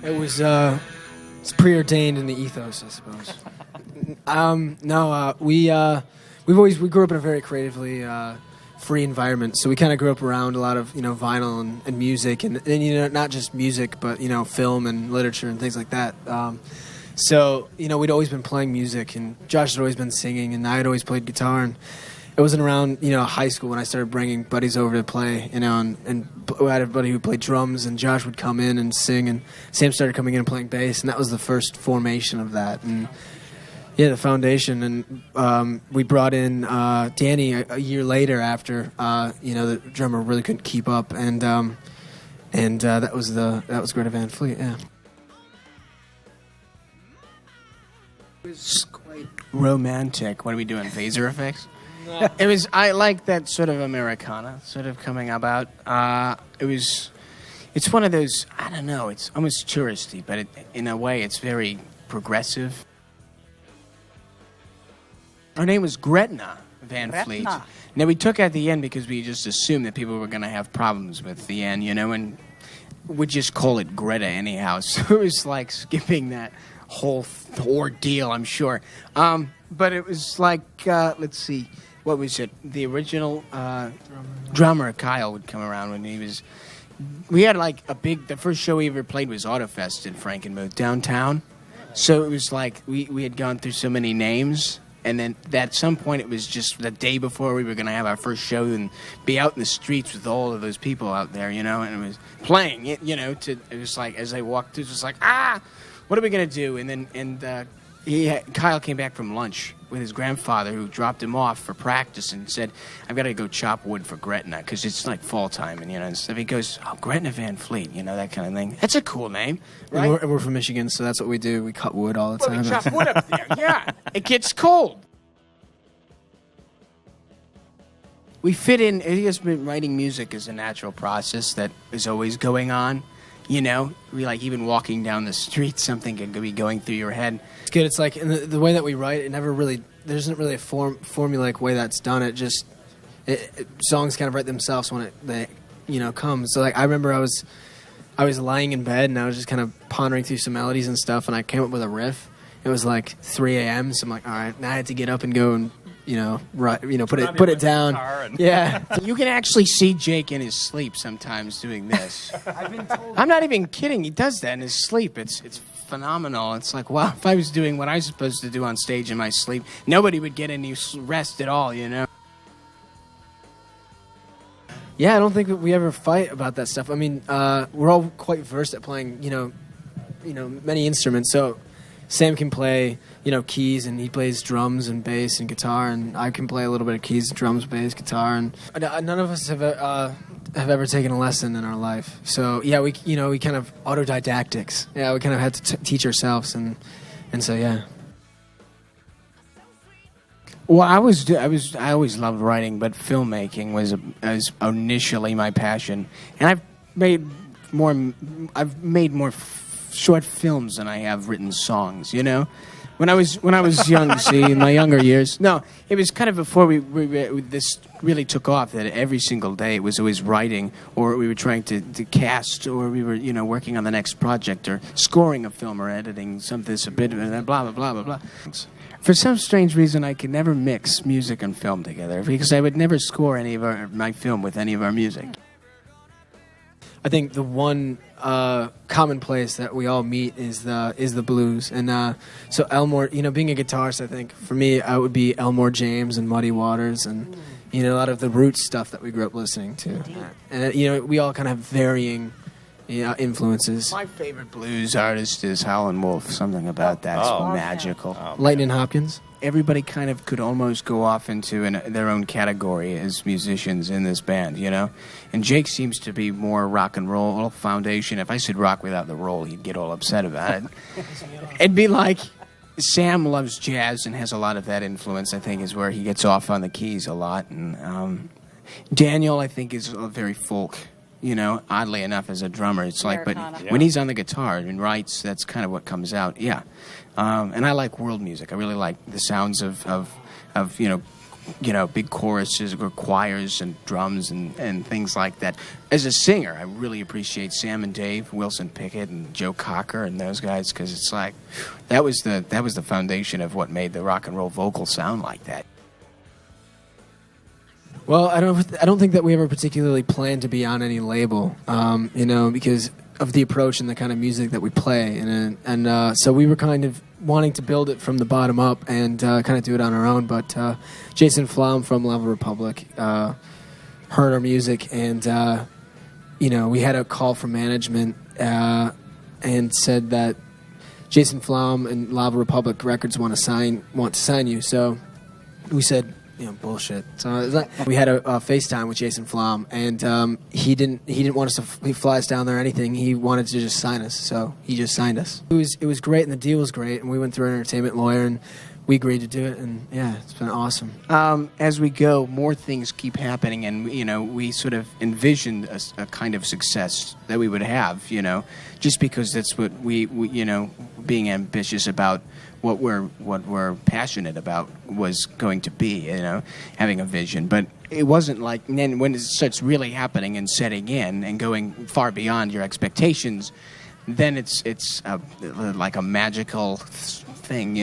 It was it's preordained in the ethos, I suppose. We grew up in a very creatively free environment, so we kind of grew up around a lot of vinyl and music, and not just music, but film and literature and things like that. So we'd always been playing music, and Josh had always been singing, and I had always played guitar. And it wasn't around high school when I started bringing buddies over to play, and I had a buddy who played drums, and Josh would come in and sing, and Sam started coming in and playing bass, and that was the first formation of that. And yeah, the foundation, and we brought in Danny a year later after the drummer really couldn't keep up, and that was Greta Van Fleet. Yeah, it was quite romantic. What are we doing? Phaser effects? No. It was. I like that sort of Americana sort of coming about. It's one of those. I don't know. It's almost touristy, but in a way, it's very progressive. Her name was Greta Van Fleet. Now, we took out the N because we just assumed that people were going to have problems with the N, and we'd just call it Greta anyhow. So it was like skipping that whole ordeal, I'm sure. But it was like, let's see, what was it? The original drummer, Kyle, would come around when he was... We had like the first show we ever played was Autofest in Frankenmuth, downtown. So it was like we had gone through so many names... And then at some point, it was just the day before we were going to have our first show and be out in the streets with all of those people out there, and it was playing, it was like, as I walked through, it was like, what are we going to do? And then, Kyle came back from lunch with his grandfather, who dropped him off for practice and said, I've got to go chop wood for Gretna, because it's like fall time, and stuff. He goes, Gretna Van Fleet, that kind of thing. That's a cool name, right? And we're from Michigan, so that's what we do. We cut wood all the time. We chop wood up there, yeah. It gets cold. We fit in. It has been writing music is a natural process that is always going on. We like even walking down the street, something could be going through your head. It's good. It's like in the way that we write, there isn't really a formulaic way that's done. It just songs kind of write themselves when they come. So like I remember I was lying in bed and I was just kind of pondering through some melodies and stuff, and I came up with a riff. It was like 3 a.m. So I'm like, all right, now I had to get up and go and put it down. Yeah, you can actually see Jake in his sleep sometimes doing this. I've been told. I'm not even kidding. He does that in his sleep. It's phenomenal. It's like, wow, if I was doing what I was supposed to do on stage in my sleep, nobody would get any rest at all. Yeah, I don't think that we ever fight about that stuff. I mean, we're all quite versed at playing, many instruments. So Sam can play, keys, and he plays drums and bass and guitar, and I can play a little bit of keys, drums, bass, guitar, and none of us have ever taken a lesson in our life. So yeah, we kind of autodidactics. Yeah, we kind of had to teach ourselves, and so yeah. Well, I always loved writing, but filmmaking was initially my passion, and I've made more short films than I have written songs. When I was young, see, in my younger years. No, it was kind of before this really took off, that every single day it was always writing, or we were trying to cast, or we were working on the next project, or scoring a film, or editing something, a bit, blah blah blah blah blah. For some strange reason, I could never mix music and film together, because I would never score any of my film with any of our music. I think the one common place that we all meet is the blues, and so Elmore, being a guitarist, I think for me, I would be Elmore James and Muddy Waters, and a lot of the roots stuff that we grew up listening to, and we all kind of have varying influences. My favorite blues artist is Howlin' Wolf. Something about that's magical. Lightning Hopkins. Everybody kind of could almost go off into their own category as musicians in this band, And Jake seems to be more rock and roll foundation. If I said rock without the roll, he'd get all upset about it. It'd be like Sam loves jazz and has a lot of that influence, I think, is where he gets off on the keys a lot. And Daniel, I think, is very folk. Oddly enough, as a drummer, it's Americana. Like, but when he's on the guitar and writes, that's kind of what comes out. Yeah. And I like world music. I really like the sounds of big choruses or choirs and drums and things like that. As a singer, I really appreciate Sam and Dave, Wilson Pickett and Joe Cocker and those guys, because it's like that was the foundation of what made the rock and roll vocal sound like that. Well, I don't think that we ever particularly planned to be on any label, because of the approach and the kind of music that we play, and so we were kind of wanting to build it from the bottom up and kind of do it on our own. But Jason Flom from Lava Republic heard our music, and we had a call from management and said that Jason Flom and Lava Republic Records want to sign you. So we said, bullshit. So we had a FaceTime with Jason Flom, and he didn't want us to fly us down there or anything. He wanted to just sign us, so he just signed us. It was great, and the deal was great, and we went through an entertainment lawyer, and we agreed to do it, and yeah, it's been awesome. As we go, more things keep happening, and we sort of envisioned a kind of success that we would have, just because that's what we being ambitious about what we're passionate about was going to be, having a vision. But it wasn't like, and then when it starts really happening and setting in and going far beyond your expectations, then it's like a magical thing,